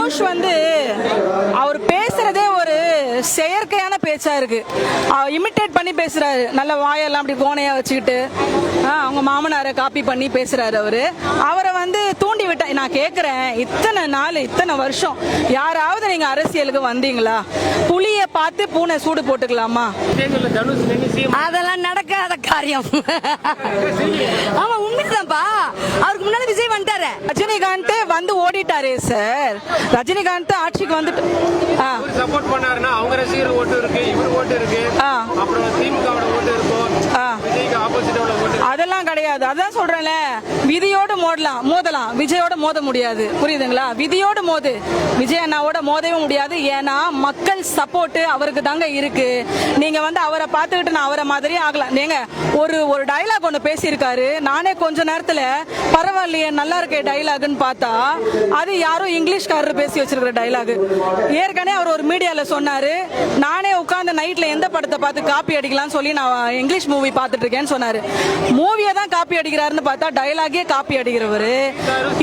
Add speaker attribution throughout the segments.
Speaker 1: தனுஷ் வந்து அவர் பேசுறதே ஒரு செயற்கையான பேச்சா இருக்கு. இமிட்டேட் பண்ணி பேசுறாரு. நல்ல வாயெல்லாம் அப்படி கோணையா வச்சுக்கிட்டு அவங்க மாமனாரை காப்பி பண்ணி பேசுறாரு. அவரை வந்து தூண்டி விட்ட. நான் கேட்கிறேன், இத்தனை நாள் இத்தனை வருஷம் யாராவது நீங்க அரசியலுக்கு வந்தீங்களா? புலிய பார்த்து பூனை சூடு போட்டுக்கலாமா?
Speaker 2: அதெல்லாம் நடக்காத காரியம். ஆமா, உண்மைதான்ப்பா. அவருக்கு முன்னாடி விஜய் வந்துட்டாரு.
Speaker 1: ரஜினிகாந்த் வந்து ஓடிட்டாரே சார். ரஜினிகாந்த் ஆட்சிக்கு வந்துட்டு
Speaker 3: சப்போர்ட் பண்ணாருன்னா அவங்க ரசிகர் ஓட்டு இருக்கு, இவர் ஓட்டு இருக்கு, அப்புறம் திமுகவோட ஓட்டு இருக்கும், விஜய்க்கு ஆப்போசிட்டோட ஓட்டு.
Speaker 1: அதெல்லாம் கிடையாது. அதான் சொல்றேன்ல, விதியோடு மோதலாம், விஜயோட மோத முடியாது. புரியுதுங்களா? விதியோடு மோது, விஜய் அண்ணாவோட மோதவே முடியாது. ஏன்னா மக்கள் சப்போர்ட் அவருக்கு தாங்க இருக்கு. நீங்க வந்து அவரை பார்த்துக்கிட்டு நான் அவரை மாதிரியே ஆகலாம். நீங்க ஒரு டைலாக் ஒன்று பேசியிருக்காரு. நானே கொஞ்ச நேரத்துல பரவாயில்லையே நல்லா இருக்கே டைலாக்னு பார்த்தா அது யாரும் இங்கிலீஷ்காரர் பேசி வச்சிருக்கிற டைலாக். ஏற்கனவே அவர் ஒரு மீடியால சொன்னாரு, நானே உட்கார்ந்து நைட்ல எந்த படத்தை பார்த்து காப்பி அடிக்கலாம்னு சொல்லி நான் இங்கிலீஷ் மூவி பார்த்துட்டு இருக்கேன்னு சொன்னாரு. மூவியை தான் காப்பி அடிக்கிறாருன்னு பார்த்தா டைலாகே காப்பி அடிக்கிறவரு,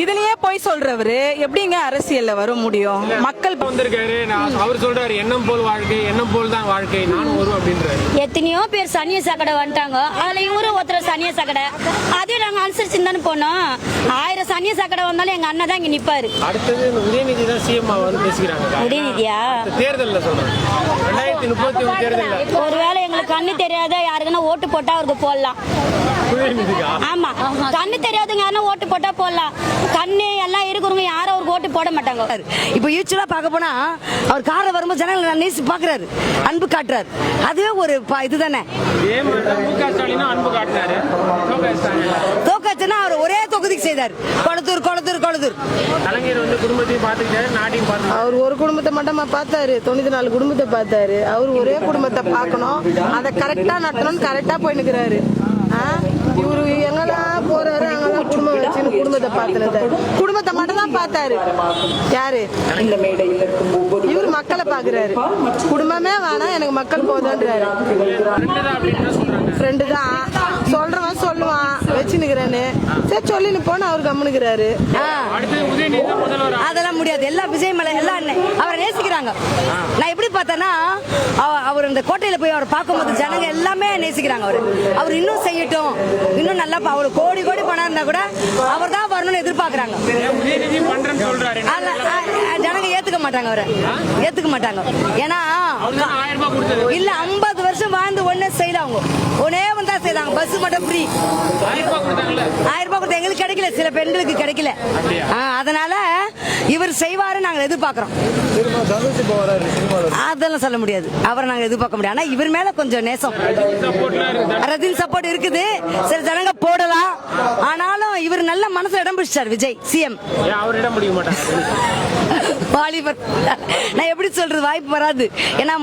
Speaker 1: இதுலயே போய் சொல்றவரு எப்படிங்க அரசியல்ல வர முடியும்? மக்கள்
Speaker 3: வந்திருக்காரு. அவர் சொல்றாரு எண்ணம் போல் வாழ்க்கை, எண்ணம் போல் தான் வாழ்க்கை, நானும் வரும் அப்படின்றாரு.
Speaker 2: எத்தனையோ பேர் சனிய சக்கடை வந்துட்டாங்க. அதுல இவரு ஒருத்தர் சனிய சக்கடை. அதையும் நாங்க அனுசரிச்சு தானே போனோம். 1000 சனிய சக்கடை வந்தாலும் எங்க அண்ணன் தான் இங்க நிப்பாரு.
Speaker 3: அடுத்தது உதயநிதி தான் சிஎம் வந்து பேசிக்கிறாங்க.
Speaker 2: உதயநிதியா?
Speaker 3: தேர்தல்ல சொல்றேன், 2031 தேர்தல்ல.
Speaker 2: ஒருவேளை எங்களுக்கு கண்ணு தெரியாத யாருக்குன்னா ஓட்டு போட்டா அவருக்கு போடலாம். ஆமா, கண்ணு தெரியாதுங்க யாரும் ஓட்டு போட்டா போடலாம். கண்ணு எல்லாம் இருக்கிறவங்க யாரும் அவருக்கு ஓட்டு போட மாட்டாங்க.
Speaker 4: இப்ப யூச்சுவலா பார்க்க போனா அவர் கார வரும்போது ஜனங்களை நேசி பாக்குறாரு, அன்பு காட்டுறாரு. அதுவே ஒரு இதுதானே.
Speaker 3: அன்பு காட்டினாரு.
Speaker 4: தோக்காச்சுன்னா அவர் ஒரே தொகுதிக்கு செய்தார். கொளத்தூர்
Speaker 3: கலைஞர் வந்து குடும்பத்தையும் பாத்துக்கிட்டாரு, நாட்டையும் பார்த்து.
Speaker 5: அவர் ஒரு குடும்பத்தை மட்டுமா பார்த்தாரு, 94 குடும்பத்தை பார்த்தாரு. அவர் ஒரே குடும்பத்தை பார்க்கணும், அதை கரெக்டா நடத்தணும்னு கரெக்டா போய் நிக்கிறாரு. இவரு எங்கெல்லாம் போறாரு அங்கெல்லாம் குடும்பம் வச்சு குடும்பத்தை பார்த்துனது, குடும்பத்தை மட்டும் தான் பார்த்தாரு. யாரு? இவரு மக்களை பாக்குறாரு. குடும்பமே வேணாம், எனக்கு மக்கள் போதுன்றாரு. ஃப்ரெண்டு தான் சொல்றவன் சொல்லுவான் வச்சுனுக்கிறேன்னு. சரி சொல்லின்னு போன அவர் கம்முனுக்கிறாரு.
Speaker 4: அதெல்லாம் முடியாது. எல்லா விஜய் மலை எல்லாம் அவரை நேசிக்கிறாங்க. நான் எப்படி பார்த்தேன்னா, அவர் இந்த கோட்டையில போய் அவர் பார்க்கும்போது ஜனங்க எல்லாமே நேசிக்கிறாங்க. அவர் இன்னும் செய்யட்டும், இன்னும் நல்லா அவர் கோடி பணம் இருந்தா கூட அவர் தான் வரணும்னு எதிர்பார்க்கறாங்க. ஜனங்க ஏத்துக்க மாட்டாங்க, அவரை ஏத்துக்க மாட்டாங்க. ஏன்னா இல்ல 50 வருஷம் வாழ்ந்து ஒன்னே செய்யறாங்க, ஒன்னே வந்தா செய்யறாங்க. பஸ் மட்டும் ஃப்ரீ. 1000 ரூபாய் கொடுத்து எங்களுக்கு கிடைக்கல, சில பெண்களுக்கு கிடைக்கல. அதனால இவர் செய்வாரு நாங்க எதிர்பார்க்கிறோம். அதெல்லாம் சொல்ல முடியாது, அவரை நாங்க எதிர்பார்க்க முடியாது. ஆனா இவர் மேல கொஞ்சம் நேசம், ரஜினி சப்போர்ட் இருக்குது. சில ஜனங்க போடலாம், ஆனாலும் இவர் நல்ல மனசுல இடம் பிடிச்சார் விஜய் சிஎம். வாலிபர் நான் எப்படி சொல்றது, வாய்ப்பு வராது. ஏன்னா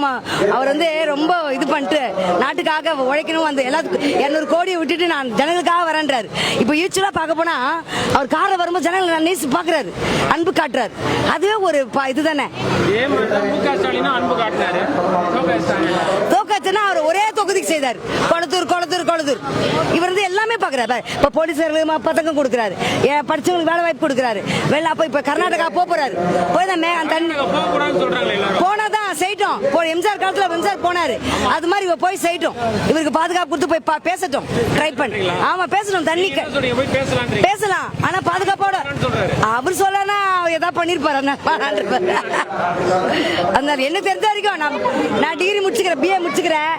Speaker 4: அவர் வந்து ரொம்ப இது பண்ணிட்டு நாட்டுக்காக உழைக்கணும். அந்த எல்லாத்துக்கும் 200 கோடியை விட்டுட்டு நான் ஜனங்களுக்காக வரேன்றாரு. இப்ப யூச்சுவலா பார்க்க போனா அவர் கார வரும்போது ஜனங்களை நேசி பாக்குறாரு, அன்பு காட்டுறாரு. அதுவே ஒரு இதுதானே. தோக்காச்சுன்னா அவர் ஒரே தொகுதிக்கு செய்தார். கொளத்தூர் இவர் வந்து எல்லாமே பாக்குறாரு. இப்ப போலீஸ்காரர்களுக்கு பதக்கம் கொடுக்கிறாரு, படிச்சவங்களுக்கு வேலை வாய்ப்பு கொடுக்கிறாரு. அப்ப இப்ப கர்நாடகா போறாரு. போய் போனாதான் செய்யட்டும். எம்ஜிஆர் காலத்துல எம்ஜிஆர் போனாரு, அது மாதிரி இவ போய் செய்யட்டும். இவருக்கு பாதுகாப்பு கொடுத்து போய் பேசட்டும், ட்ரை பண்ணி. ஆமா பேசணும், தண்ணி பேசலாம். ஆனா பாதுகாப்போட அவர் சொல்லனா ஏதாவது பண்ணிருப்பாரு. அதனால என்ன தெரிஞ்ச வரைக்கும் நான் டிகிரி முடிச்சுக்கிறேன், பிஏ முடிச்சுக்கிறேன்.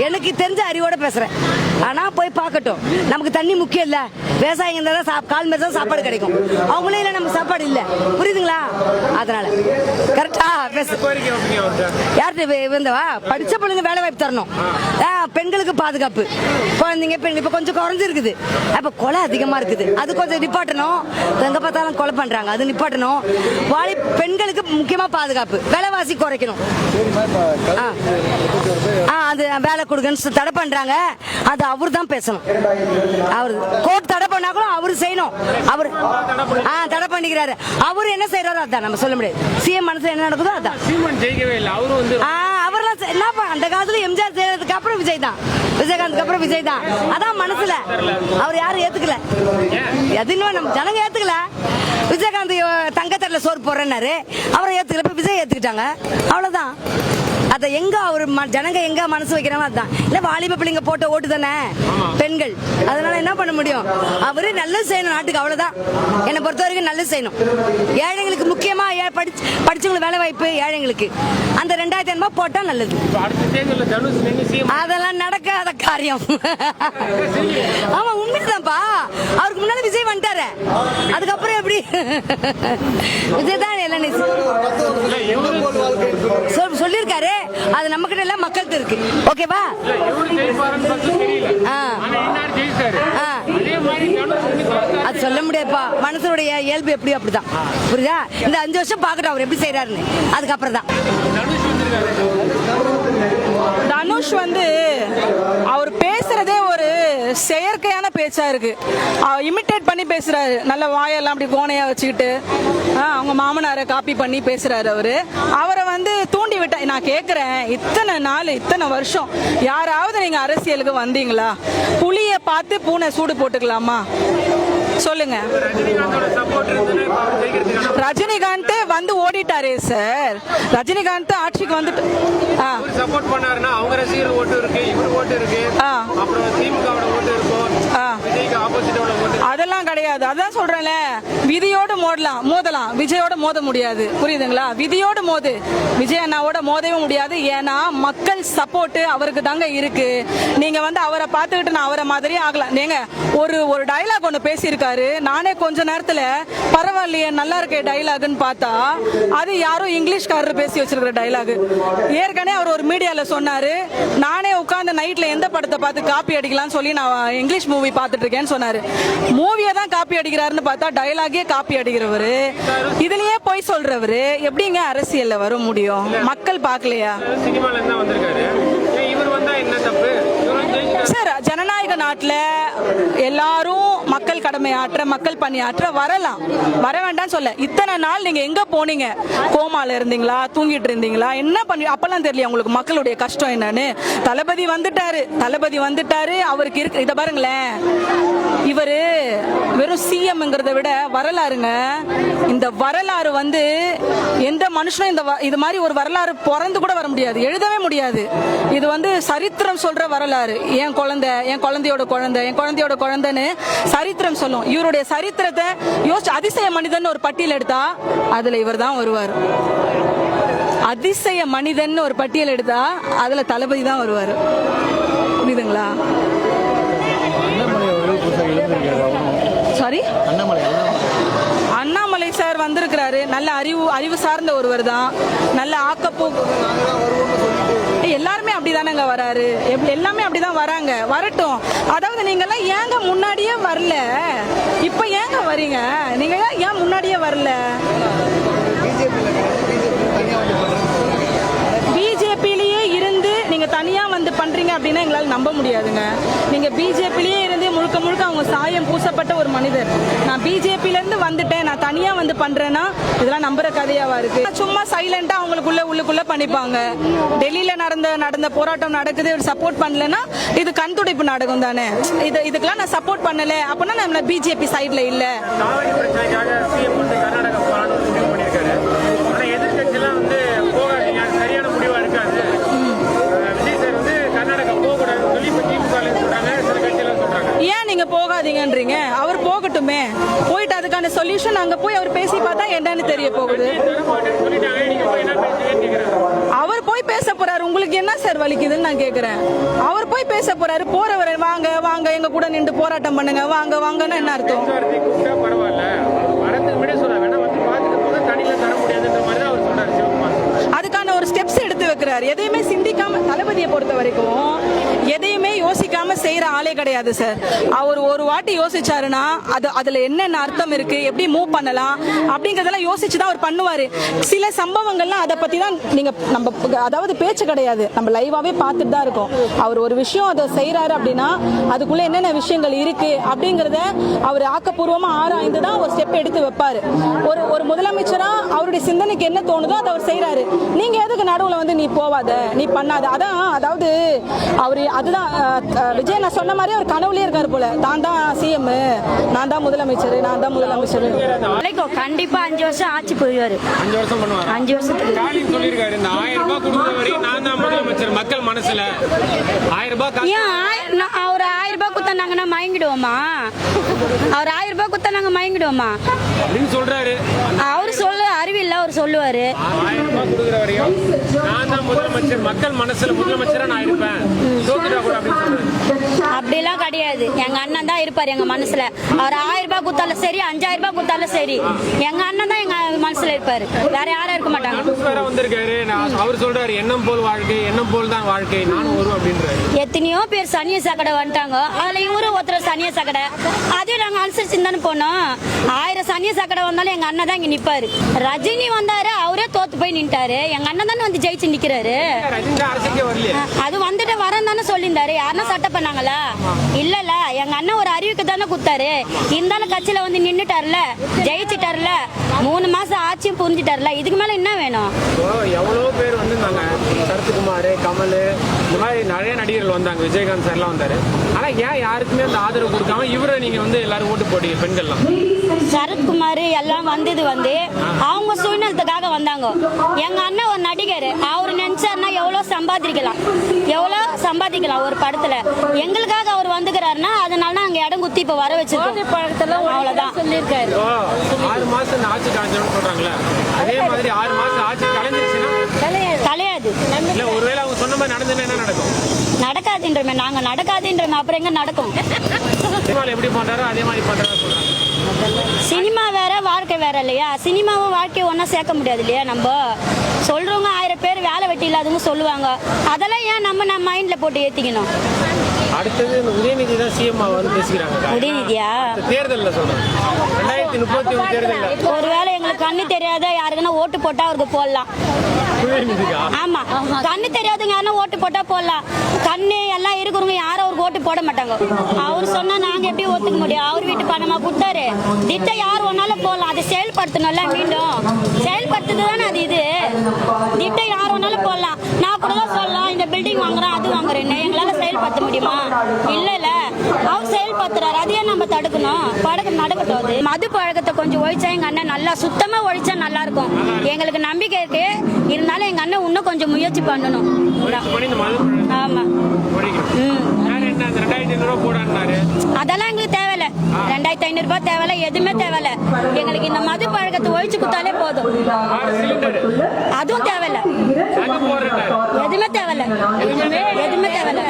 Speaker 4: எனக்கு தெரிஞ்ச அறிவோட பேசுறேன். ஆனா போய் பார்க்கட்டும். நமக்கு தண்ணி முக்கியம் இல்ல, விவசாயம் இருந்தா தான் கால் மேல தான் சாப்பாடு கிடைக்கும். அவங்களே இல்ல, நம்ம சாப்பாடு இல்ல. புரியுதுங்களா? அதனால கரெக்டா பேச. யார்கிட்ட வந்தவா படிச்ச பிள்ளைங்க வேலை வாய்ப்பு தரணும், பெண்களுக்கு பாதுகாப்பு, குழந்தைங்க பெண் இப்ப கொஞ்சம் குறைஞ்சிருக்குது. அப்ப கொலை அதிகமா இருக்குது, அது கொஞ்சம் நிப்பாட்டணும். எங்க பார்த்தாலும் கொலை பண்றாங்க, அது நிப்பாட்டணும். பெண்களுக்கு முக்கியமா பாதுகாப்பு, விலைவாசி குறைக்கணும். அது வேலை கொடுக்கன்னு தடை பண்றாங்க, அது அவர் தான் பேசணும். அவர் கோர்ட் தடை பண்ணா கூட அவரு செய்யணும். அவர் தடை பண்ணிக்கிறாரு. அவரு என்ன செய்யறாரோ அதான் நம்ம சொல்ல முடியாது. சிஎம் மனசுல என்ன நடக்குதோ அதான். அவரெல்லாம் என்னப்பா அந்த காலத்துல எம்ஜிஆர் செய்யறதுக்கு அப்புறம் விஜய் தான், விஜயகாந்த்க்கு அப்புறம் விஜய் தான். அதான் மனசுல அவர் யாரும் ஏத்துக்கல, எதுன்னு நம்ம ஜனங்க ஏத்துக்கல. விஜயகாந்த் தங்கத்தட்டுல சோறு போடுறேன்னாரு, அவரை ஏத்துக்கல. இப்ப விஜய் ஏத்துக்கிட்டாங்க, அவ்வளவுதான். அத எங்க அவரு ஜனங்க எங்க மனசு வைக்கிறாங்க அதுதான். இல்ல வாலிப பிள்ளைங்க போட்ட ஓட்டு தானே பெண்கள், அதனால என்ன பண்ண முடியும்? அவரு நல்லது செய்யணும் நாட்டுக்கு, அவ்வளவுதான். என்னை பொறுத்த வரைக்கும் நல்லது செய்யணும். ஏழைங்களுக்கு முக்கியமா படிச்சவங்களுக்கு வேலை வாய்ப்பு, ஏழைங்களுக்கு அந்த 2500 ரூபாய் போட்டா நல்லது. அதெல்லாம் நடக்காத காரியம். ஆமா உண்மைதான்ப்பா. அவருக்கு முன்னாடி விஜய் வந்துட்டாரு, அதுக்கப்புறம் எப்படி? விஜய் தான் எல்லாம் சொல்லிருக்காரு. அது நம்ம கிட்ட எல்லாம் மக்கள்கிட்ட இருக்கு. ஓகேவா? அது சொல்ல முடியாதுப்பா. மனசனுடைய இயல்பு எப்படியோ அப்படிதான். புரியுதா? இந்த 5 வருஷம் பாக்கட்டும் அவர் எப்படி செய்யறாருன்னு, அதுக்கப்புறம் தான்.
Speaker 1: தனுஷ் வந்து அவர் பேசுறதே ஒரு செயற்கையான பேச்சா இருக்கு. இமிட்டேட் பண்ணி பேசுறாரு. நல்ல வாயெல்லாம் அப்படி கோணையா வச்சுக்கிட்டு அவங்க மாமனாரை காப்பி பண்ணி பேசுறாரு. அவரை வந்து தூண்டி விட்டா. நான் கேக்குறேன், இத்தனை நாள் இத்தனை வருஷம் யாராவது நீங்க அரசியலுக்கு வந்தீங்களா? புலிய பார்த்து பூனை சூடு போட்டுக்கலாமா? சொல்லுங்க. ரஜினிகாந்த் வந்து ஓடிட்டாரே சார். ரஜினிகாந்த் ஆட்சிக்கு வந்துட்டு
Speaker 3: சப்போர்ட் பண்ணாருன்னா அவங்க ரசிகர் ஓட்டு இருக்கு, இவர் ஓட்டு இருக்கு, அப்புறம் திமுகவோட ஓட்டு இருக்கும், விஜய்க்கு ஆப்போசிட்டோட ஓட்டு.
Speaker 1: அதெல்லாம் கிடையாது. அதான் சொல்றேன்ல, விதியோடு மோதலாம், விஜயோட மோத முடியாது. புரியுதுங்களா? விதியோடு மோது, விஜய் அண்ணாவோட மோதவே முடியாது. ஏன்னா மக்கள் சப்போர்ட் அவருக்கு தாங்க இருக்கு. நீங்க வந்து அவரை பார்த்துக்கிட்டு நான் அவரை மாதிரியே ஆகலாம். நீங்க ஒரு டைலாக் ஒன்று பேசியிருக்காரு. நானே கொஞ்ச நேரத்துல பரவாயில்லையே நல்லா இருக்க டைலாக்னு பார்த்தா அது யாரும் இங்கிலீஷ்காரர் பேசி வச்சிருக்கிற டைலாக். ஏற்கனவே அவர் ஒரு மீடியால சொன்னாரு, நானே உட்கார்ந்து நைட்ல எந்த படத்தை பார்த்து காப்பி அடிக்கலாம்னு சொல்லி நான் இங்கிலீஷ் மூவி பார்த்துட்டு இருக்கேன்னு சொன்னாரு. மூவியை தான் காப்பி அடிக்கிறாருன்னு பார்த்தா டைலாகே காப்பி அடிக்கிறவரு, இதுலயே போய் சொல்றவரு எப்படிங்க அரசியல்ல வர முடியும்? மக்கள் பார்க்கலையா?
Speaker 3: சினிமால என்ன வந்திருக்காரு, இவர் வந்தா என்ன தப்பு?
Speaker 1: சார், ஜனநாயக நாட்டுல எல்லாரும் மக்கள் கடமை ஆற்ற, மக்கள் பணி ஆற்ற வரலாம், வர வேண்டாம் சொல்ல. இத்தனை நாள் நீங்க எங்க போனீங்க? கோமால இருந்தீங்களா? தூங்கிட்டு இருந்தீங்களா? என்ன பண்ணி? அப்பெல்லாம் தெரியல உங்களுக்கு மக்களுடைய கஷ்டம் என்னன்னு. தளபதி வந்துட்டாரு. அவருக்கு இருக்கு. இத பாருங்களேன், இவரு வெறும் சிஎம்ங்கிறத விட வரலாறுங்க. இந்த வரலாறு வந்து எந்த மனுஷனும் இது மாதிரி ஒரு வரலாறு பிறந்து கூட வர முடியாது, எழுதவே முடியாது. இது வந்து சரித்திரம் சொல்ற வரலாறு. என் குழந்தையோட குழந்தைன்னு சரித்திரம் சொல்லும். இவருடைய சரித்திரத்தை யோசிச்சு அதிசய மனிதன் ஒரு பட்டியல் எடுத்தா அதுல இவர் தான் வருவார். அதிசய மனிதன் ஒரு பட்டியல் எடுத்தா அதுல தளபதி தான் வருவார். புரியுதுங்களா? சாரி, அண்ணாமலை சார் வந்திருக்கிறாரு. நல்ல அறிவு சார்ந்த ஒருவர் தான். நல்ல ஆக்கப்பூ. எல்லாருமே அப்படிதானங்க வராரு. எல்லாமே அப்படிதான் வராங்க. வரட்டும். அதாவது நீங்க எல்லாம் ஏங்க முன்னாடியே வரல? இப்ப ஏங்க வரீங்க? நீங்க ஏன் முன்னாடியே வரல? பிஜேபியிலேயே இருந்து நீங்க தனியா வந்து பண்றீங்க அப்படின்னா எங்களால நம்ப முடியாதுங்க. நீங்க பிஜேபியிலேயே இருந்து முழுக்க அவங்க சாயம் பூசப்பட்ட ஒரு மனிதர். நான் பிஜேபியில இருந்து வந்துட்டேன், நான் தனியா வந்து பண்றேன்னா இதெல்லாம் நம்புற கதையாவா இருக்கு? சும்மா சைலண்டா உள்ளுக்குள்ள பண்ணிப்பாங்க. டெல்லியில நடந்த போராட்டம் நடக்குது, சப்போர்ட் பண்ணலன்னா இது கண் துடைப்பு நாடகம் தானே. இதுக்கெல்லாம் நான் சப்போர்ட் பண்ணல அப்படின்னா நம்ம பிஜேபி சைட்ல இல்ல. ஏன் நீங்க போகாதீங்கன்றீங்க? அவர் போகட்டுமே, போயிட்டு அதுக்கான சொல்யூஷன் அங்க போய் அவர் பேசி பார்த்தா என்னன்னு தெரிய போகுது. அவர் போய் பேச போறாரு. உங்களுக்கு என்ன சார் வலிக்குதுன்னு நான் கேக்குறேன். அவர் போய் பேச போறாரு. போறவரை வாங்க எங்க கூட நின்று போராட்டம் பண்ணுங்க, வாங்கன்னா என்ன அர்த்தம்? அதுக்கான ஒரு ஸ்டெப்ஸ் எடுத்து வைக்கிறாரு. எதையுமே சிந்திக்காம தளபதியை பொறுத்த வரைக்கும் எதையுமே யோசிக்காம செய்யற ஆளே கிடையாது சார். அவர் ஒரு வாட்டி யோசிச்சாருன்னா அதுல என்னென்ன அர்த்தம் இருக்கு, எப்படி மூவ் பண்ணலாம் அப்படிங்கறதெல்லாம் யோசிச்சுதான் அவர் பண்ணுவாரு. சில சம்பவங்கள்லாம் அதை பத்தி தான் நம்ம அதாவது பேச்சு கிடையாது, நம்ம லைவாவே பார்த்துட்டு தான் இருக்கோம். அவர் ஒரு விஷயம் அதை செய்யறாரு அப்படின்னா அதுக்குள்ள என்னென்ன விஷயங்கள் இருக்கு அப்படிங்கறத அவர் ஆக்கப்பூர்வமா ஆராய்ந்து தான் ஒரு ஸ்டெப் எடுத்து வைப்பாரு. ஒரு முதலமைச்சரா அவருடைய சிந்தனைக்கு என்ன தோணுதோ அதை அவர் செய்யறாரு. நீங்க எதுக்கு நடுவுல வந்து நீ போவாத, நீ பண்ணாத, அதாவது அவரு அதுதான் விஜய் நான் சொன்ன மாதிரி அவர் கனவுலயே இருக்காரு போல. நான் தான் சிஎம், நான் தான் முதலமைச்சர், நான் தான் முதலமைச்சர்.
Speaker 2: கண்டிப்பா 5 வருஷம் ஆட்சி போயிடுவாரு.
Speaker 3: 5 வருஷம் பண்ணுவாரு.
Speaker 2: 5 வருஷத்துக்கு
Speaker 3: ஸ்டாலின் சொல்லியிருக்காரு, இந்த 1000 ரூபாய் கொடுத்த வரை நான் தான் முதலமைச்சர் மக்கள் மனசுல. 1000 ரூபாய்
Speaker 2: ஏன் அவர் 1000 ரூபாய் குத்தாங்கன்னா மயங்கிடுவோமா? அவர் 1000 ரூபாய் குத்தா நாங்க மயங்கிடுவோமா
Speaker 3: அப்படின்னு சொல்றாரு.
Speaker 2: அவரு சொல்ல அறிவில்ல, அவர் சொல்லுவாரு
Speaker 3: 1000 ரூபாய் கொடுக்குற வரையும் நான் தான் முதலமைச்சர் மக்கள் மனசுல முதலமைச்சரா நான் இருப்பேன், தோத்துட்டா கூட அப்படின்னு சொல்றாரு.
Speaker 2: அப்படிலாம் கிடையாது. எங்க அண்ணன் தான் இருப்பாரு எங்க மனசுல. அவர் 1000 ரூபாய் குத்தாலும் சரி, 5000 ரூபாய் குத்தாலும் சரி, எங்க அண்ணன் தான் எங்க மனசுல இருப்பாரு. வேற யாரும் இருக்க மாட்டாங்க.
Speaker 3: வேற வந்திருக்காரு, அவர் சொல்றாரு எண்ணம் போல் வாழ்க்கை, எண்ணம் போல் தான் வாழ்க்கை, நானும் வரும் அப்படின்றாரு.
Speaker 2: எத்தனையோ பேர் சனிய சக்கடை வந்துட்டாங்க, அதுல இவரு ஒருத்தர் சனிய சக்கடை. அதையும் நாங்க அனுசரிச்சு தானே போனோம். 1000 சனிய சக்கடை வந்தாலும் எங்க அண்ணன் தான் இங்க நிப்பாரு. ரஜினி வந்தாரு, அவரே தோத்து போய் நின்ட்டாரு. எங்க அண்ணன் தானே வந்து ஜெயிச்சு நிக்கிறாரு.
Speaker 3: ரஜினி அரசுக்கே வரலையே.
Speaker 2: அது வந்துட்டு வரேன் தானே சொல்லியிருந்தாரு. யாருன்னா சட்டம் பண்ணாங்களா? இல்லல, எங்க அண்ணன் ஒரு அறிவுக்கு தானே குத்தாரு. இருந்தாலும் கட்சியில வந்து நின்னுட்டாருல, ஜெயிச்சிட்டாருல, 3 மாசம் ஆட்சியும் புரிஞ்சிட்டாருல. இதுக்கு மேல என்ன வேணும்?
Speaker 3: எவ்வளவு பேர் வந்து சரத்குமார், கமல், இந்த மாதிரி நிறைய நடிகர்கள் வந்தாங்க, விஜயகாந்த் சார் எல்லாம் வந்தாரு. ஆனா ஏன் யாருக்குமே அந்த ஆதரவு கொடுக்காம இவரை நீங்க வந்து எல்லாரும் ஓட்டு போட்டீங்க பெண்கள்லாம்?
Speaker 2: சரத்குமார் எல்லாம் வந்தது வந்து அவங்க சுயநலத்துக்காக வந்தாங்க. எங்க அண்ணன் ஒரு நடிகர், அவர் நினைச்சாருன்னா எவ்வளவு சம்பாதிக்கலாம் ஒரு படத்துல. எங்களுக்காக அவர் வந்துக்கிறாருன்னா அதனால நாங்க இடம் குத்தி இப்ப வர வச்சிருக்கோம். அவ்வளவுதான் சொல்லியிருக்காரு.
Speaker 3: 6 மாசம் ஆட்சி கலைஞ்சிடும் சொல்றாங்களே, அதே மாதிரி 6 மாசம் ஆட்சி கலைஞ்சிருச்சுன்னா
Speaker 2: கலையாது.
Speaker 3: இல்ல, ஒருவேளை அவங்க சொன்ன மாதிரி நடந்துன்னா என்ன நடக்கும்?
Speaker 2: நடக்காதுன்றமே, நாங்க நடக்காதுன்றமே, அப்புறம் எங்க நடக்கும்?
Speaker 3: சினிமாவில் எப்படி பண்றாரோ அதே மாதிரி பண்றாரு சொல்றாங்க.
Speaker 2: சினிமா வேற வாழ்க்கை வேற இல்லையா? சினிமாவும் வாழ்க்கையை ஒன்னா சேர்க்க முடியாது இல்லையா? நம்ம சொல்றவங்க 1000 பேர் வேலை வெட்டி இல்லாதவங்க சொல்லுவாங்க. அதெல்லாம் ஏன் நம்ம மைண்ட்ல போட்டு ஏத்திக்கணும்?
Speaker 3: அடுத்தது உதயநிதி தான் சிஎம் வந்து பேசிக்கிறாங்க.
Speaker 2: உதயநிதியா?
Speaker 3: தேர்தலில் சொல்றேன், 2031 தேர்தலில்
Speaker 2: ஒருவேளை எங்களுக்கு கண்ணு தெரியாத யாருக்குன்னா ஓட்டு போட்டா அவருக்கு போடலாம். ஆமா, கண்ணு தெரியாதுங்க யாரும் ஓட்டு போட்டா போடலாம். கண்ணு எல்லாம் இருக்கிறவங்க யாரும் அவருக்கு ஓட்டு போட மாட்டாங்க. அவர் சொன்னா நாங்க எப்படி ஒத்துக்க முடியும்? அவர் வீட்டு பணமா கொடுத்தாரு, திட்டம் யார் ஒன்னாலும் போடலாம். அதை செயல்படுத்தணும்ல, மீண்டும் செயல்படுத்துது தானே அது. இது திட்டம் யார் ஒன்னாலும் போடலாம். நான் கூட தான் சொல்லலாம், இந்த பில்டிங் வாங்குறேன் அது வாங்குறேன்னு. எங்களால செயல்படுத்த முடியுமா? இல்ல, அவர் செயல்படுத்துறாரு, அதையே நம்ம தடுக்கணும். நடக்கட்டும். அது மது பழக்கத்தை கொஞ்சம் ஒழிச்சா எங்க அண்ணன் நல்லா சுத்தமா ஒழிச்சா நல்லா இருக்கும். எங்களுக்கு நம்பிக்கை இருக்கு. இருந்தாலும் எங்க அண்ணன் இன்னும் கொஞ்சம் முயற்சி பண்ணணும். ஆமா. அதெல்லாம் எங்களுக்கு தேவையில்ல. 2500 ரூபாய் தேவையில்ல, எதுவுமே தேவையில்ல. எங்களுக்கு இந்த மது பழக்கத்தை ஒழிச்சு கொடுத்தாலே போதும். அதுவும் தேவையில்ல, எதுவுமே தேவையில்ல, எதுவுமே தேவையில்ல.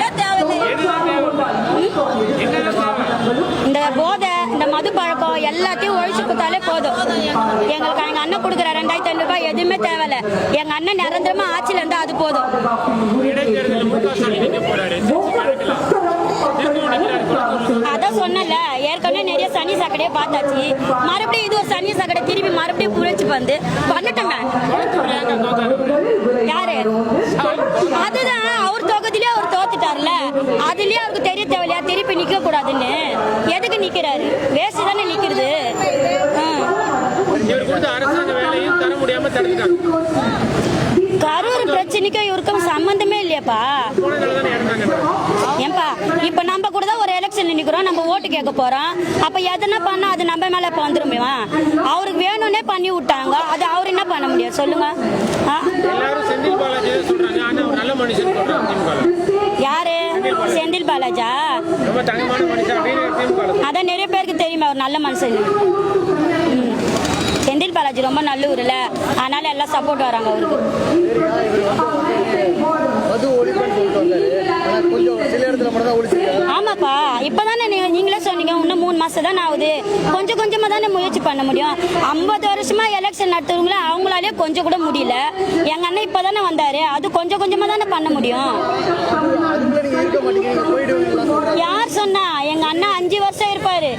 Speaker 2: இந்த போதை, இந்த மது பழக்கம் எல்லாத்தையும் ஒழிச்சு கொடுத்தாலே போதும். எங்களுக்கு எங்க அண்ணன் கொடுக்குற 2500 ரூபாய் எதுவுமே தேவையில்ல. எங்க அண்ணன் நிரந்தரமா ஆட்சியில இருந்தா அது போதும். அதான் சொன்னல, ஏற்கனவே நிறைய சனி சக்கடையே பார்த்தாச்சு. மறுபடியும் இது ஒரு சனி சக்கடை திருப்பி மறுபடியும் புழைச்சு வந்து பண்ணட்டுமே. யாரு? அதுதான் அவர் தொகுதியிலே அவர் தோத்துட்டார்ல, அதுலயே அவருக்கு தெரிய தேவையா திருப்பி நிக்க கூடாதுன்னு. எதுக்கு நிக்கிறாரு? வேஸ்ட் தானே நிக்கிறது. கரூர் பிரச்சனைக்கும் இவருக்கும் சம்பந்தமே இல்லையாப்பா. ஏன்பா, இப்ப நம்ம கூட தான் ஒரு எலெக்ஷன் நிக்கிறோம், நம்ம ஓட்டு கேட்க போறோம். அப்ப எதனா பண்ணா அது நம்ம மேல இப்ப வந்துருமே. அவருக்கு வேணும்னே பண்ணி விட்டாங்க, அது அவர் என்ன பண்ண முடியும் சொல்லுங்க? யாரு? செந்தில் பாலாஜா? அதான் நிறைய பேருக்கு தெரியுமா அவர் நல்ல மனுஷன். செந்தில் செந்தில் பாலாஜி ரொம்ப நல்லூர்ல, அதனால எல்லாம் சப்போர்ட் வராங்க அவருக்கு. ஆமாப்பா, இப்பதானே நீங்களே சொன்னீங்க இன்னும் 3 மாசம் தானே ஆகுது, கொஞ்சம் கொஞ்சமா தானே முயற்சி பண்ண முடியும். 50 வருஷமா எலெக்ஷன் நடத்துறவங்கள அவங்களாலே கொஞ்சம் கூட முடியல. எங்க அண்ணன் இப்பதானே வந்தாரு, அது கொஞ்சம் கொஞ்சமா தானே பண்ண முடியும். யார் சொன்னா? எங்க அண்ணன் 5 வருஷம் இருப்பாரு.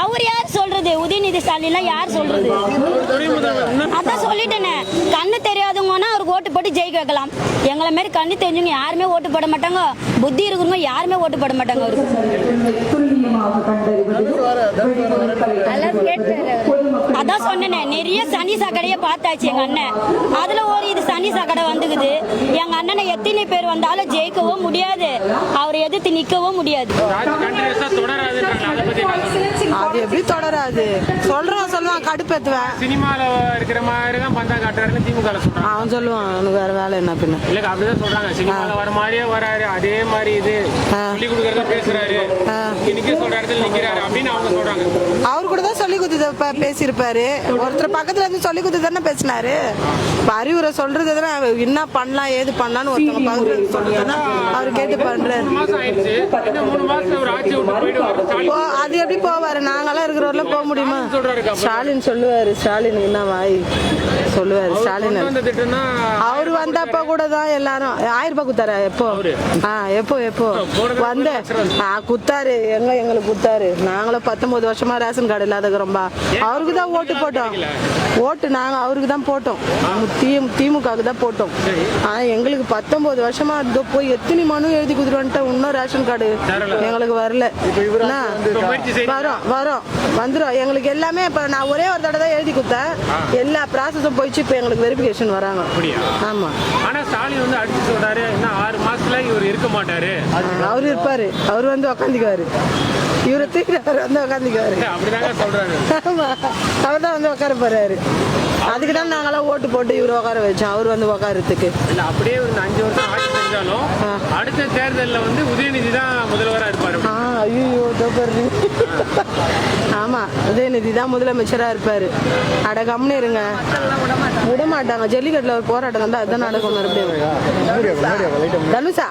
Speaker 2: அவர் யார் சொல்றது? உதயநிதி ஸ்டாலின் யார் சொல்றது? அதான் சொல்லிட்டேனே, கண்ணு தெரியாதவங்கன்னா அவருக்கு ஓட்டு போட்டு ஜெயிக்க வைக்கலாம். எங்களை மாதிரி கண்ணு தெரிஞ்சவங்க யாருமே ஓட்டு போட மாட்டாங்க, புத்தி இருக்கிறவங்க யாருமே ஓட்டு போட மாட்டாங்க அவருக்கு. அதான் சொன்னேனே, நிறைய சனி சாக்கடையை பார்த்தாச்சு எங்க அண்ணன். அதுல ஒரு இது சனி சாக்கடை வந்துக்குது. எங்க அண்ணனை எத்தனை பேர் வந்தாலும் ஜெயிக்கவும் முடியாது, அவரை எதிர்த்து நிக்கவும் முடியாது.
Speaker 5: அது எப்படி தொடராது? சொல்லுவான் கடுப்பேத்துவேன்.
Speaker 3: சினிமால இருக்கிற மாதிரி தான் பந்தா காட்டுறாருன்னு திமுக சொல்றாங்க.
Speaker 5: அவன் சொல்லுவான் அவனுக்கு வேற வேலை என்ன பின்ன.
Speaker 3: இல்ல அப்படிதான் சொல்றாங்க, சினிமால வர மாதிரியே வராரு, அதே மாதிரி இது சொல்லி கொடுக்கறத பேசுறாரு, இன்னைக்கு சொல்ற இடத்துல நிக்கிறாரு அப்படின்னு அவங்க சொல்றாங்க.
Speaker 5: அவரு கூட தான் சொல்லி கொடுத்து பேசியிருப்பாரு. ஒருத்தர் பக்கத்துல இருந்து சொல்லி கொடுத்து தானே பேசினாரு. அறிவுரை சொல்றது என்ன பண்ணலாம் ஏது பண்ணலான்னு ஒருத்தவங்க பக்கத்துல சொல்லுதுன்னா அவரு கேட்டு பண்றாரு.
Speaker 3: 3 மாசம் ஆயிடுச்சு, இன்னும் 3 மாசம் ஒரு ஆட்சி விட்டு போயிடுவாரு.
Speaker 5: அது எப்படி போவாரு? நாங்கெல்லாம் இருக்கிறவர்ல போக முடியுமா? ஸ்டாலின் சொல்லுவாரு. ஸ்டாலின் என்ன வாய் சொல்லுவாரு. ஸ்டாலின் அவரு வந்தப்ப கூட தான் எல்லாரும் 1000 ரூபாய் குத்தாரு. எப்போ எப்போ வந்த குத்தாரு? எங்களுக்கு குத்தாரு. நாங்களும் 19 வருஷமா ரேஷன் கார்டு இல்லாதக்கிறோம்பா. அவருக்கு தான் ஓட்டு போட்டோம். ஓட்டு நாங்க அவருக்கு தான் போட்டோம், திமுகவுக்கு தான் போட்டோம். ஆனா எங்களுக்கு 19 வருஷமா போய் எத்தனை மனு எழுதி குடுத்துட்டு இன்னும் ரேஷன் கார்டு எங்களுக்கு வரல. வரும் வந்துடும் எங்களுக்கு எல்லாமே. இப்ப நான் ஒரே ஒரு தடவை தான் எழுதி கொடுத்தேன், எல்லா ப்ராசஸும் போயிடுச்சு. இப்ப எங்களுக்கு வெரிஃபிகேஷன் வராங்க. ஆமா,
Speaker 3: ஆனா ஸ்டாலின் வந்து அடிச்சு சொல்றாரு, இன்னும் 6 மாசத்துல இவர் இருக்க மாட்டாரு.
Speaker 5: அவரு இருப்பாரு, அவரு வந்து உக்காந்துக்குவாரு. இவரை தூக்கி அவர் வந்து உக்காந்துக்குவாரு.
Speaker 3: அப்படிதாங்க சொல்றாரு.
Speaker 5: ஆமா, அவர் தான் வந்து உட்கார போறாரு. அதுக்கு தான் நாங்களாம் ஓட்டு போட்டு இவரை உட்கார வச்சோம், அவர் வந்து உட்காரத்துக்கு.
Speaker 3: இல்ல அப்படியே ஒரு 5 வருஷம் ஆட்சி செஞ்சாலும் அடுத்த தேர்தலில் வந்து உதயநிதி தான் முதல்வரா இருப்பாரு.
Speaker 5: ஐயோ, ஆமா, உதயநிதி தான் முதலமைச்சரா இருப்பாரு. அட கம்னு இருங்க, விட மாட்டாங்க. ஜல்லிக்கட்டுல ஒரு போராட்டம் தான், அதுதான் நடக்கும் மறுபடியும். தனுஷா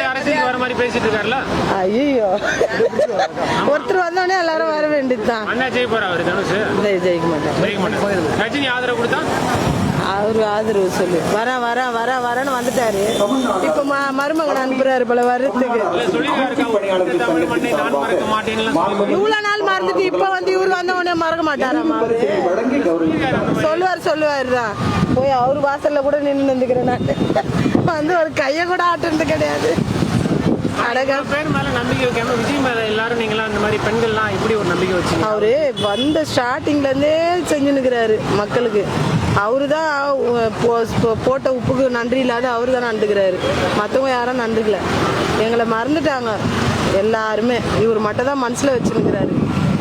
Speaker 3: அரசியல் வர மாதிரி பேசிட்டு இருக்காருல்ல.
Speaker 5: ஐயோ, ஒருத்தர் வந்தோடனே எல்லாரும் வர வேண்டியதுதான்.
Speaker 3: அண்ணா ஜெயிக்க போறா அவரு? தனுஷ்
Speaker 5: ஜெயிக்க மாட்டாங்க.
Speaker 3: ரஜினி ஆதரவு கொடுத்தா
Speaker 5: அவரு ஆதரவு சொல்லு வரேன்னு வந்துட்டாரு. இப்ப மருமகன் அனுப்புறாரு போல வர்றதுக்கு. இவ்வளவு நாள் மறந்துட்டு இப்ப வந்து இவரு வந்த உடனே மறக்க மாட்டாராமா? சொல்லுவாரு தான். போய் அவரு வாசல்ல கூட நின்று நின்றுக்கிறேன் நான். வந்து ஒரு கைய கூட ஆட்டுறது கிடையாது.
Speaker 3: பேர் மேல நம்பிக்கை வைக்காம விஜய் மேல எல்லாரும் நீங்களாம் இந்த மாதிரி பெண்கள்லாம் இப்படி ஒரு நம்பிக்கை வச்சு
Speaker 5: அவரு வந்த ஸ்டார்டிங்ல இருந்தே செஞ்சுன்னுக்கிறாரு மக்களுக்கு. அவரு தான் போட்ட உப்புக்கு நன்றி இல்லாத அவரு தான் நன்றுக்கிறாரு. மற்றவங்க யாரும் நன்றுக்கல. எங்களை மறந்துட்டாங்க எல்லாருமே. இவர் மட்டும் தான் மனசுல வச்சுருக்கிறாரு,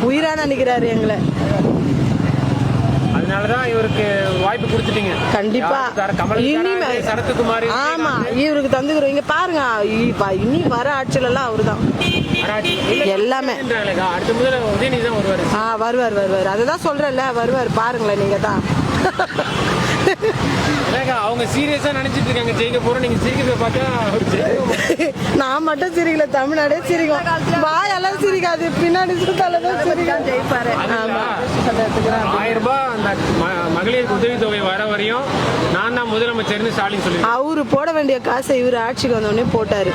Speaker 5: உயிரா நினைக்கிறாரு எங்களை.
Speaker 3: அதனாலதான் இவருக்கு வாய்ப்பு கொடுத்துட்டீங்க.
Speaker 5: கண்டிப்பா
Speaker 3: சரத்குமார்.
Speaker 5: ஆமா, இவருக்கு தந்துக்கிறோம். இங்க பாருங்க, இனி வர ஆட்சியில எல்லாம் அவருதான் எல்லாமே.
Speaker 3: அடுத்த முதல்ல உதயநிதி தான் வருவாரு.
Speaker 5: வருவார். அதுதான் சொல்றேன்ல, வருவார். பாருங்களேன் நீங்க தான்.
Speaker 3: அவங்க சீரியஸா நினைச்சிட்டு இருக்காங்க ஜெயிக்க போறோம். நீங்க சிரிக்கிறத பார்த்தா
Speaker 5: நான் மட்டும் சிரிக்கல, தமிழ்நாடே சிரிக்கும். வாயெல்லாம் சிரிக்காது, பின்னாடி சுத்தாலதான் சிரிக்கும். ஜெயிப்பாரு.
Speaker 3: 1000 ரூபாய் அந்த மகளிருக்கு உதவித்தொகை வர வரையும் நான் தான் முதலமைச்சர்னு ஸ்டாலின் சொல்லி
Speaker 5: அவரு போட வேண்டிய காசை இவரு ஆட்சிக்கு வந்தோடனே போட்டாரு.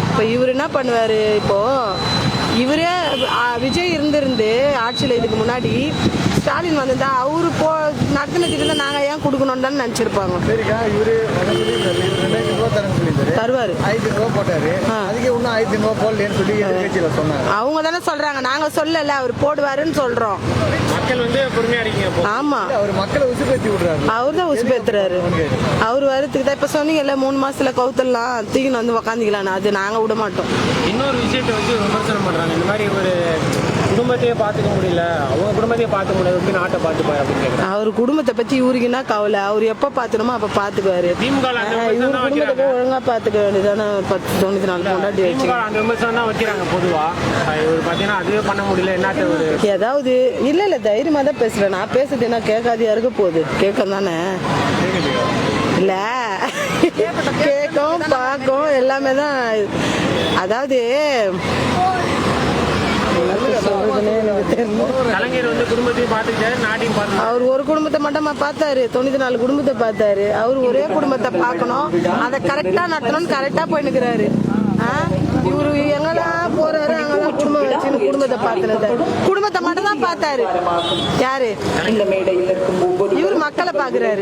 Speaker 5: இப்ப இவரு என்ன பண்ணுவாரு? இப்போ இவரே விஜய் இருந்திருந்து ஆட்சியில இதுக்கு முன்னாடி ஸ்டாலின் வந்திருந்தா அவரு நடத்தின திட்டம் நாங்க ஏன் கொடுக்கணும்னு தான் நினைச்சிருப்பாங்க. தருவாரு.
Speaker 6: 500 ரூபாய் போட்டாரு, அதுக்கு இன்னும் 500 ரூபாய் போடலன்னு சொல்லி சொன்னாங்க.
Speaker 5: அவங்க தானே சொல்றாங்க, நாங்க சொல்லல, அவர் போடுவாருன்னு சொல்றோம்.
Speaker 3: மக்கள் வந்து பொறுமையா இருக்கீங்க.
Speaker 5: ஆமா,
Speaker 6: அவர் மக்களை உசுப்பேத்தி விடுறாரு.
Speaker 5: அவர் தான் உசுப்பேத்துறாரு. அவர் வரத்துக்கு தான் இப்ப சொன்னீங்கல்ல 3 மாசத்துல கவுத்தெல்லாம் தூக்கின்னு வந்து உக்காந்துக்கலாம். அது நாங்க விட மாட்டோம்.
Speaker 3: இன்னொரு விஷயத்தை வச்சு விமர்சனம் பண்றாங்க. இந்த மாதிரி ஒரு குடும்பத்தையே பார்த்துக்க முடியல, அவங்க குடும்பத்தையே பார்த்துக்க முடியல, எப்படி நாட்டை பார்த்துப்பாரு அப்படின்னு கேட்குறேன்.
Speaker 5: அவர் குடும்பத்தை பத்தி இவருக்குன்னா கவலை. அவர் எப்ப பாத்துணுமோ அப்ப பாத்துக்குவாரு.
Speaker 3: திமுக ல அந்த
Speaker 5: இவர்
Speaker 3: விமர்சனம் தான்
Speaker 5: குடும்பத்தை
Speaker 3: வைக்கிறாங்க.
Speaker 5: ஒழுங்கா பாத்துக்க வேண்டியதானே. 94 கொண்டாடி வச்சு
Speaker 3: திமுக அந்த விமர்சனம் தான் வைக்கிறாங்க பொதுவா. இவர் பார்த்தீங்கன்னா அதுவே பண்ண முடியல, என்னத்த ஒரு
Speaker 5: ஏதாவது இல்ல தைரியமா தான் பேசுறேன். நான் பேசுறது என்ன கேட்காதியா இருக்க போகுது? கேட்கும் தானே. இல்ல கேட்கும் பார்க்கும் எல்லாமே தான். அதாவது சொல்றதுன்னே எனக்கு தெரியல.
Speaker 3: கலைஞர் வந்து குடும்பத்தையும் பார்த்துக்கிட்டாரு, நாட்டையும் பார்த்து
Speaker 5: அவர் ஒரு குடும்பத்தை மட்டுமா பார்த்தாரு, 94 குடும்பத்தை பார்த்தாரு. அவர் ஒரே குடும்பத்தை பார்க்கணும், அதை கரெக்டா நடத்தணும்னு கரெக்டா போய் நிக்கிறாரு. இவரு எங்கெல்லாம் போறாரு அங்கெல்லாம் குடும்பம் வச்சு குடும்பத்தை பார்த்துனது. குடும்பத்தை மட்டும் தான் பார்த்தாரு. யாரு இவரு மக்களை பாக்குறாரு.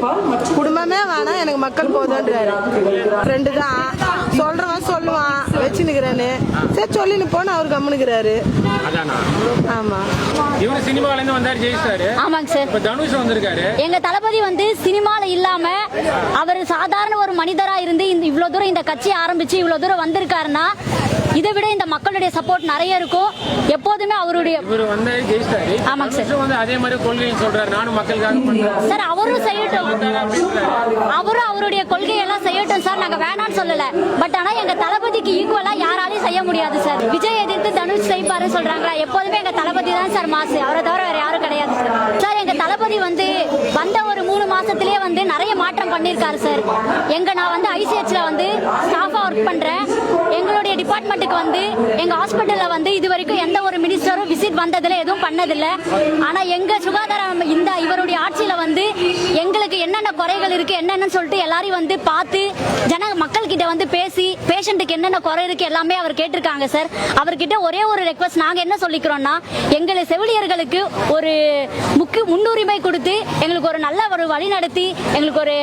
Speaker 5: குடும்பமே வேணாம், எனக்கு மக்கள் போதுன்றாரு. ஃப்ரெண்டு தான் சொல்றவன் சொல்லுவான் வச்சு நிக்கிறேன்னு. சரி சொல்லின்னு போன அவரு கம்முனுக்கிறாரு.
Speaker 3: அதானா.
Speaker 5: ஆமா,
Speaker 3: இவரு சினிமால இருந்து வந்தாரு, ஜெயிச்சாரு.
Speaker 2: ஆமாங்க சார்.
Speaker 3: இப்ப தனுஷ் வந்திருக்காரு.
Speaker 2: எங்க தளபதி வந்து சினிமால இல்லாம அவர் சாதாரண ஒரு மனிதரா இருந்து இவ்வளவு தூரம் இந்த கட்சி ஆரம்பிச்சு இவ்வளவு தூரம் வந்திருக்காருன்னா இதை விட இந்த மக்களுடைய சப்போர்ட் நிறைய இருக்கும். எப்போதுமே அவருடைய
Speaker 3: இவரு வந்து ஜெயிச்சாரு.
Speaker 2: ஆமாங்க சார்.
Speaker 3: தனுஷ் வந்து அதே மாதிரி கொள்கைன்னு சொல்றாரு, நானும் மக்களுக்காக பண்றேன்
Speaker 2: சார். அவரும் செய்யட்டும், அவரும் அவருடைய கொள்கையெல்லாம் செய்யட்டும் சார். நாங்க வேணாம்னு சொல்லல. பட் ஆனா எங்க தளபதிக்கு ஈக்குவலா யாராலையும் செய்ய முடியாது சார். விஜய் எதிர்த்து தனுஷ் செய்ப்பாரு சொல்றாங்களா, எப்போதுமே எங்க தளபதி தான் சார் மாசு. அவரை தவிர வேற யாரும் கிடையாது சார். சார் எங்க தளபதி வந்து வந்த ஒரு 3 மாசத்திலேயே வந்து நிறைய மாற்றம் பண்ணிருக்காரு சார். நான் வந்து ஐசிஹெச்ல வந்து ஸ்டாஃபா ஒர்க் பண்றேன். எங்களுடைய டிபார்ட்மெண்ட்டுக்கு வந்து எங்க ஹாஸ்பிட்டல்ல வந்து இது வரைக்கும் எந்த ஒரு மினிஸ்டரும் விசிட் வந்ததுல எதுவும் பண்ணதில்ல. ஆனா எங்க சுகாதாரம் இந்த இவருடைய ஆட்சியில வந்து எங்களுக்கு என்னென்ன குறைகள் இருக்கு என்னென்னு சொல்லிட்டு எல்லாரையும் வந்து பார்த்து மக்கள் கிட்ட வந்து பேசி பேஷண்ட்டுக்கு என்னென்ன குறை இருக்கு எல்லாமே அவர் கேட்டிருக்காங்க சார். அவர்கிட்ட ஒரே ஒரு ரெக்வஸ்ட் நாங்க என்ன சொல்லிக்கிறோம்னா, எங்களை செவிலியர்களுக்கு ஒரு முன்னுரிமை கொடுத்து எங்களுக்கு ஒரு நல்ல ஒரு வழி நடத்தி எங்களுக்கு ஒரு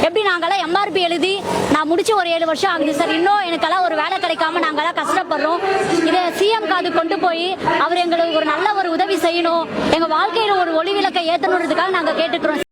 Speaker 2: எப்படி நாங்கெல்லாம் எம்ஆர்பி எழுதி நான் முடிச்சு ஒரு 7 வருஷம் ஆகுது சார். இன்னும் எனக்கெல்லாம் ஒரு வேலை கிடைக்காம நாங்கெல்லாம் கஷ்டப்படுறோம். இதை சிஎம் காது கொண்டு போய் அவர் எங்களுக்கு ஒரு நல்ல ஒரு உதவி செய்யணும், எங்க வாழ்க்கையில ஒரு ஒளி விளக்கை ஏத்தணுன்றதுக்காக நாங்க கேட்டுக்கிறோம்.